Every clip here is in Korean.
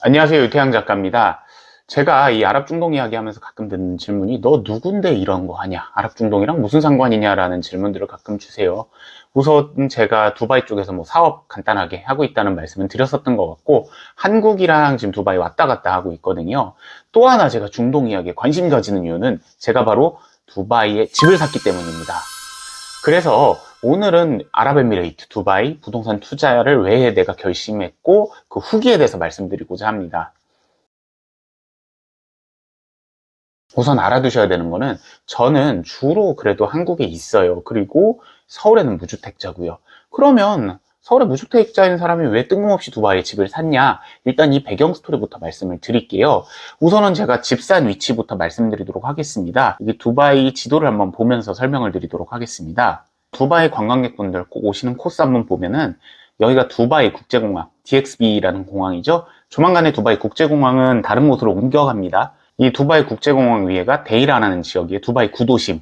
안녕하세요. 유태양 작가입니다. 제가 이 아랍 중동 이야기하면서 가끔 듣는 질문이 너 누군데 이런 거 하냐? 아랍 중동이랑 무슨 상관이냐라는 질문들을 가끔 주세요. 우선 제가 두바이 쪽에서 뭐 사업 간단하게 하고 있다는 말씀은 드렸었던 것 같고 한국이랑 지금 두바이 왔다 갔다 하고 있거든요. 또 하나 제가 중동 이야기에 관심 가지는 이유는 제가 바로 두바이에 집을 샀기 때문입니다. 그래서 오늘은 아랍에미레이트, 두바이 부동산 투자를 왜 내가 결심했고 그 후기에 대해서 말씀드리고자 합니다. 우선 알아두셔야 되는 거는 저는 주로 그래도 한국에 있어요. 그리고 서울에는 무주택자고요. 그러면 서울에 무주택자인 사람이 왜 뜬금없이 두바이에 집을 샀냐? 일단 이 배경 스토리부터 말씀을 드릴게요. 우선은 제가 집 산 위치부터 말씀드리도록 하겠습니다. 이게 두바이 지도를 한번 보면서 설명을 드리도록 하겠습니다. 두바이 관광객분들 꼭 오시는 코스 한번 보면은 여기가 두바이 국제공항, DXB라는 공항이죠. 조만간에 두바이 국제공항은 다른 곳으로 옮겨갑니다. 이 두바이 국제공항 위에가 데이라라는 지역이에요. 두바이 구도심.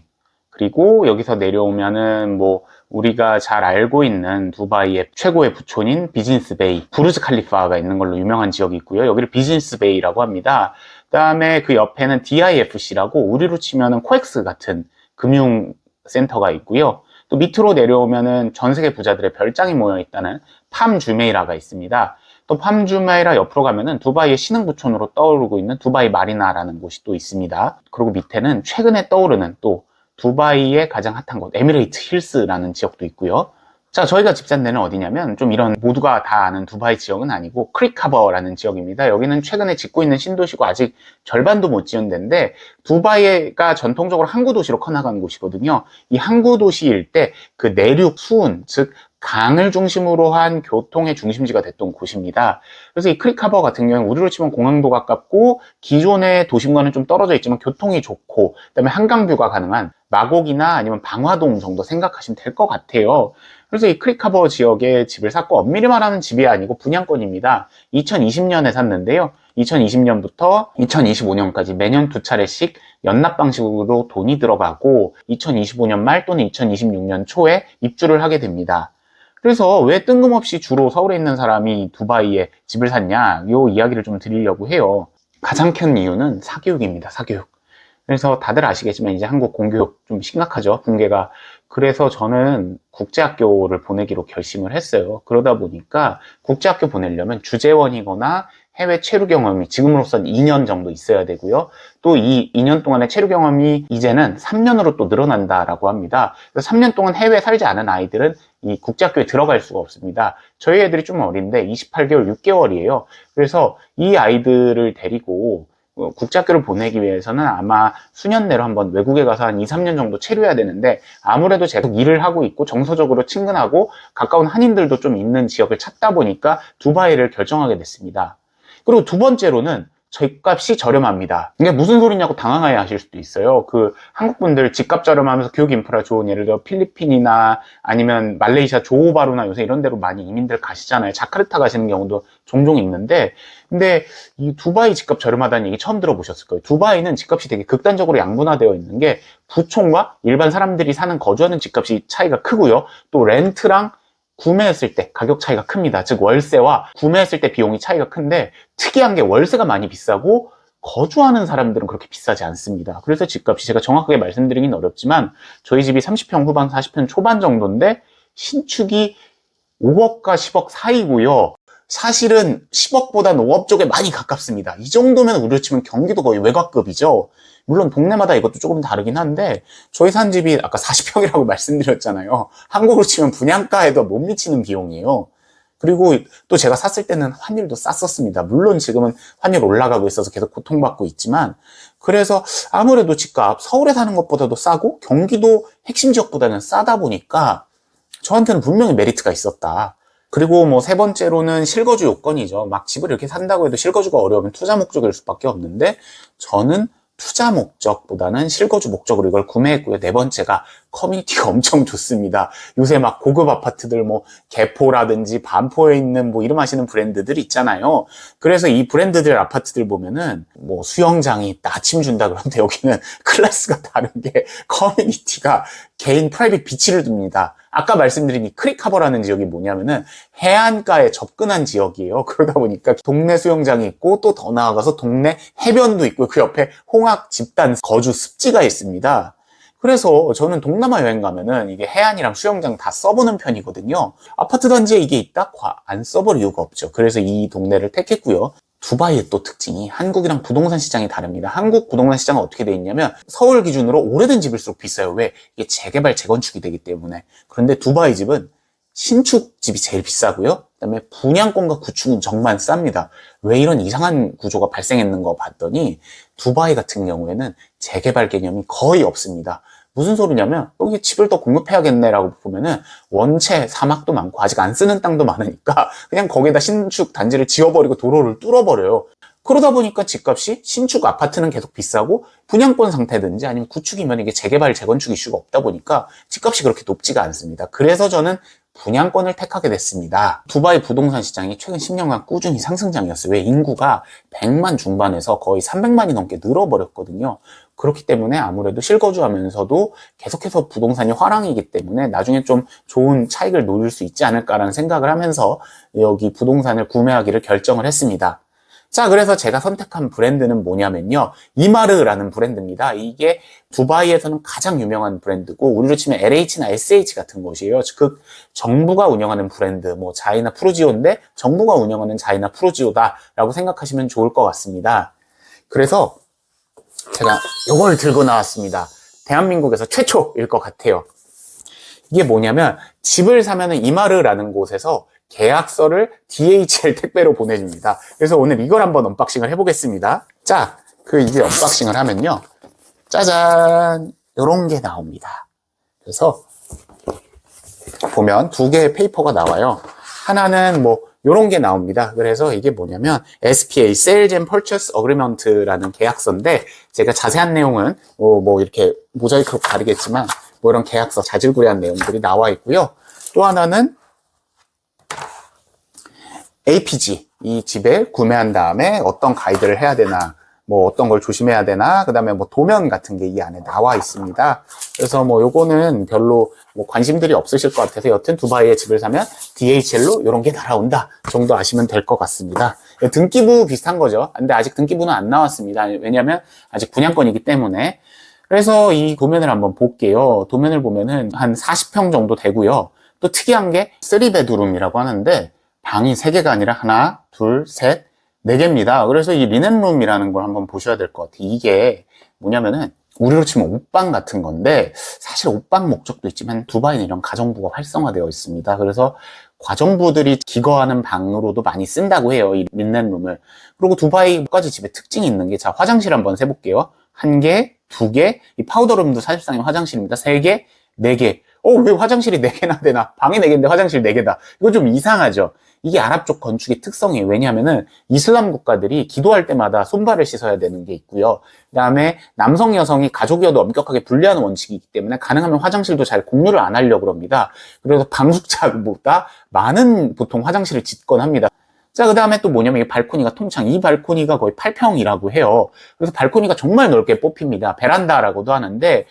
그리고 여기서 내려오면은 뭐 우리가 잘 알고 있는 두바이의 최고의 부촌인 비즈니스 베이, 부르즈 칼리파가 있는 걸로 유명한 지역이 있고요. 여기를 비즈니스 베이라고 합니다. 그다음에 그 옆에는 DIFC라고 우리로 치면은 코엑스 같은 금융 센터가 있고요. 또 밑으로 내려오면은 전 세계 부자들의 별장이 모여 있다는 팜 주메이라가 있습니다. 또 팜 주메이라 옆으로 가면은 두바이의 신흥부촌으로 떠오르고 있는 두바이 마리나라는 곳이 또 있습니다. 그리고 밑에는 최근에 떠오르는 또 두바이의 가장 핫한 곳 에미레이트 힐스라는 지역도 있고요. 자, 저희가 집 산 데는 어디냐면 좀 이런 모두가 다 아는 두바이 지역은 아니고 크릭하버라는 지역입니다. 여기는 최근에 짓고 있는 신도시고 아직 절반도 못 지은 데인데 두바이가 전통적으로 항구 도시로 커나가는 곳이거든요. 이 항구 도시일 때 그 내륙 수운, 즉 강을 중심으로 한 교통의 중심지가 됐던 곳입니다. 그래서 이 크릭하버 같은 경우는 우리로 치면 공항도 가깝고 기존의 도심과는 좀 떨어져 있지만 교통이 좋고 그다음에 한강뷰가 가능한 마곡이나 아니면 방화동 정도 생각하시면 될 것 같아요. 그래서 이 크릭하버 지역에 집을 샀고 엄밀히 말하면 집이 아니고 분양권입니다. 2020년에 샀는데요. 2020년부터 2025년까지 매년 2차례씩 연납 방식으로 돈이 들어가고 2025년 말 또는 2026년 초에 입주를 하게 됩니다. 그래서 왜 뜬금없이 주로 서울에 있는 사람이 두바이에 집을 샀냐, 요 이야기를 좀 드리려고 해요. 가장 큰 이유는 사교육입니다. 사교육. 그래서 다들 아시겠지만 이제 한국 공교육 좀 심각하죠, 붕괴가. 그래서 저는 국제학교를 보내기로 결심을 했어요. 그러다 보니까 국제학교 보내려면 주재원이거나 해외 체류 경험이 지금으로선 2년 정도 있어야 되고요. 또 이 2년 동안의 체류 경험이 이제는 3년으로 또 늘어난다라고 합니다. 그래서 3년 동안 해외에 살지 않은 아이들은 이 국제학교에 들어갈 수가 없습니다. 저희 애들이 좀 어린데 28개월, 6개월이에요. 그래서 이 아이들을 데리고 국제학교를 보내기 위해서는 아마 수년 내로 한번 외국에 가서 한 2, 3년 정도 체류해야 되는데 아무래도 제가 일을 하고 있고 정서적으로 친근하고 가까운 한인들도 좀 있는 지역을 찾다 보니까 두바이를 결정하게 됐습니다. 그리고 두 번째로는 집값이 저렴합니다. 이게 무슨 소리냐고 당황해 하실 수도 있어요. 그 한국 분들 집값 저렴하면서 교육 인프라 좋은 예를 들어 필리핀이나 아니면 말레이시아 조호바루나 요새 이런 데로 많이 이민들 가시잖아요. 자카르타 가시는 경우도 종종 있는데 근데 이 두바이 집값 저렴하다는 얘기 처음 들어보셨을 거예요. 두바이는 집값이 되게 극단적으로 양분화되어 있는 게 부촌과 일반 사람들이 사는 거주하는 집값이 차이가 크고요. 또 렌트랑 구매했을 때 가격 차이가 큽니다. 즉 월세와 구매했을 때 비용이 차이가 큰데 특이한 게 월세가 많이 비싸고 거주하는 사람들은 그렇게 비싸지 않습니다. 그래서 집값이 제가 정확하게 말씀드리긴 어렵지만 저희 집이 30평 후반 40평 초반 정도인데 신축이 5억과 10억 사이고요. 사실은 10억보다는 5억 쪽에 많이 가깝습니다. 이 정도면 우리로 치면 경기도 거의 외곽급이죠. 물론 동네마다 이것도 조금 다르긴 한데 저희 산 집이 아까 40평이라고 말씀드렸잖아요. 한국으로 치면 분양가에도 못 미치는 비용이에요. 그리고 또 제가 샀을 때는 환율도 쌌었습니다. 물론 지금은 환율 올라가고 있어서 계속 고통받고 있지만 그래서 아무래도 집값 서울에 사는 것보다도 싸고 경기도 핵심 지역보다는 싸다 보니까 저한테는 분명히 메리트가 있었다. 그리고 뭐 세 번째로는 실거주 요건이죠. 막 집을 이렇게 산다고 해도 실거주가 어려우면 투자 목적일 수밖에 없는데 저는 투자 목적보다는 실거주 목적으로 이걸 구매했고요. 네 번째가 커뮤니티가 엄청 좋습니다. 요새 막 고급 아파트들 뭐 개포라든지 반포에 있는 뭐 이름 하시는 브랜드들 있잖아요. 그래서 이 브랜드들 아파트들 보면은 뭐 수영장이 있다, 아침 준다 그러는데 여기는 클래스가 다른 게 커뮤니티가 개인 프라이빗 비치를 둡니다. 아까 말씀드린 이 크릭하버라는 지역이 뭐냐면은 해안가에 접근한 지역이에요. 그러다 보니까 동네 수영장이 있고 또 더 나아가서 동네 해변도 있고 그 옆에 홍학 집단 거주 습지가 있습니다. 그래서 저는 동남아 여행 가면은 이게 해안이랑 수영장 다 써보는 편이거든요. 아파트 단지에 이게 있다? 안 써볼 이유가 없죠. 그래서 이 동네를 택했고요. 두바이의 또 특징이 한국이랑 부동산 시장이 다릅니다. 한국 부동산 시장은 어떻게 돼 있냐면 서울 기준으로 오래된 집일수록 비싸요. 왜? 이게 재개발, 재건축이 되기 때문에. 그런데 두바이 집은 신축 집이 제일 비싸고요. 그다음에 분양권과 구축은 정말 쌉니다. 왜 이런 이상한 구조가 발생했는 거 봤더니 두바이 같은 경우에는 재개발 개념이 거의 없습니다. 무슨 소리냐면 여기 집을 더 공급해야겠네라고 보면은 원체 사막도 많고 아직 안 쓰는 땅도 많으니까 그냥 거기에다 신축 단지를 지어버리고 도로를 뚫어버려요. 그러다 보니까 집값이 신축 아파트는 계속 비싸고 분양권 상태든지 아니면 구축이면 이게 재개발, 재건축 이슈가 없다 보니까 집값이 그렇게 높지가 않습니다. 그래서 저는 분양권을 택하게 됐습니다. 두바이 부동산 시장이 최근 10년간 꾸준히 상승장이었어요. 왜? 인구가 100만 중반에서 거의 300만이 넘게 늘어버렸거든요. 그렇기 때문에 아무래도 실거주하면서도 계속해서 부동산이 화랑이기 때문에 나중에 좀 좋은 차익을 노릴 수 있지 않을까라는 생각을 하면서 여기 부동산을 구매하기를 결정을 했습니다. 자, 그래서 제가 선택한 브랜드는 뭐냐면요. 이마르라는 브랜드입니다. 이게 두바이에서는 가장 유명한 브랜드고 우리로 치면 LH나 SH 같은 곳이에요. 그 정부가 운영하는 브랜드, 뭐 자이나 프루지오인데 정부가 운영하는 자이나 프루지오다라고 생각하시면 좋을 것 같습니다. 그래서 제가 이걸 들고 나왔습니다. 대한민국에서 최초일 것 같아요. 이게 뭐냐면 집을 사면은 이마르라는 곳에서 계약서를 DHL 택배로 보내줍니다. 그래서 오늘 이걸 한번 언박싱을 해보겠습니다. 자, 이제 언박싱을 하면요. 짜잔! 요런 게 나옵니다. 그래서 보면 두 개의 페이퍼가 나와요. 하나는 뭐 요런 게 나옵니다. 그래서 이게 뭐냐면 SPA, Sales and Purchase Agreement라는 계약서인데 제가 자세한 내용은 뭐 이렇게 모자이크로 가리겠지만 뭐 이런 계약서 자질구레한 내용들이 나와 있고요. 또 하나는 APG, 이 집을 구매한 다음에 어떤 가이드를 해야 되나, 뭐 어떤 걸 조심해야 되나, 그 다음에 뭐 도면 같은 게 이 안에 나와 있습니다. 그래서 뭐 요거는 별로 뭐 관심들이 없으실 것 같아서 여튼 두바이에 집을 사면 DHL로 요런 게 날아온다 정도 아시면 될 것 같습니다. 등기부 비슷한 거죠. 근데 아직 등기부는 안 나왔습니다. 왜냐면 아직 분양권이기 때문에. 그래서 이 도면을 한번 볼게요. 도면을 보면은 한 40평 정도 되고요. 또 특이한 게 3베드룸이라고 하는데 방이 3개가 아니라 하나, 둘, 셋, 4개입니다. 그래서 이 리넨룸이라는 걸 한번 보셔야 될 것 같아요. 이게 뭐냐면은 우리로 치면 옷방 같은 건데 사실 옷방 목적도 있지만 두바이는 이런 가정부가 활성화되어 있습니다. 그래서 가정부들이 기거하는 방으로도 많이 쓴다고 해요. 이 리넨룸을. 그리고 두바이까지 집에 특징이 있는 게 자, 화장실 한번 세볼게요. 1개, 2개, 이 파우더룸도 사실상의 화장실입니다. 3개, 4개. 왜 화장실이 4개나 되나? 방이 4개인데 화장실 4개다. 이거 좀 이상하죠? 이게 아랍 쪽 건축의 특성이에요. 왜냐하면은 이슬람 국가들이 기도할 때마다 손발을 씻어야 되는 게 있고요. 그 다음에 남성, 여성이 가족이어도 엄격하게 분리하는 원칙이 있기 때문에 가능하면 화장실도 잘 공유를 안 하려고 합니다. 그래서 방숙자보다 많은 보통 화장실을 짓곤 합니다. 자, 그 다음에 또 뭐냐면 이 발코니가 통창, 이 발코니가 거의 8평이라고 해요. 그래서 발코니가 정말 넓게 뽑힙니다. 베란다라고도 하는데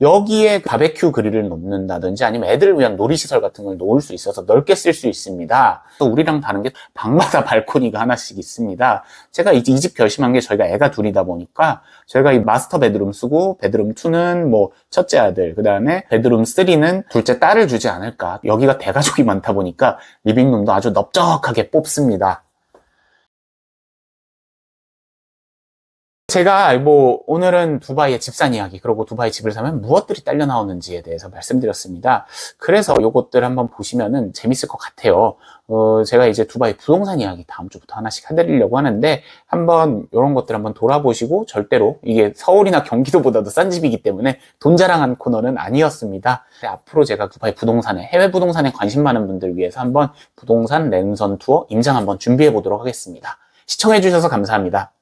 여기에 바베큐 그릴을 놓는다든지 아니면 애들을 위한 놀이시설 같은 걸 놓을 수 있어서 넓게 쓸 수 있습니다. 또 우리랑 다른 게 방마다 발코니가 하나씩 있습니다. 제가 이 집 결심한 게 저희가 애가 둘이다 보니까 저희가 이 마스터 베드룸 쓰고 베드룸 2는 뭐 첫째 아들, 그 다음에 베드룸 3는 둘째 딸을 주지 않을까. 여기가 대가족이 많다 보니까 리빙룸도 아주 넓적하게 뽑습니다. 제가 뭐 오늘은 두바이의 집산 이야기 그리고 두바이 집을 사면 무엇들이 딸려 나오는지에 대해서 말씀드렸습니다. 그래서 요것들 한번 보시면은 재밌을 것 같아요. 제가 이제 두바이 부동산 이야기 다음 주부터 하나씩 해드리려고 하는데 한번 이런 것들 한번 돌아보시고 절대로 이게 서울이나 경기도보다도 싼 집이기 때문에 돈 자랑한 코너는 아니었습니다. 앞으로 제가 두바이 부동산에 해외 부동산에 관심 많은 분들 위해서 한번 부동산 랜선 투어 임장 한번 준비해 보도록 하겠습니다. 시청해 주셔서 감사합니다.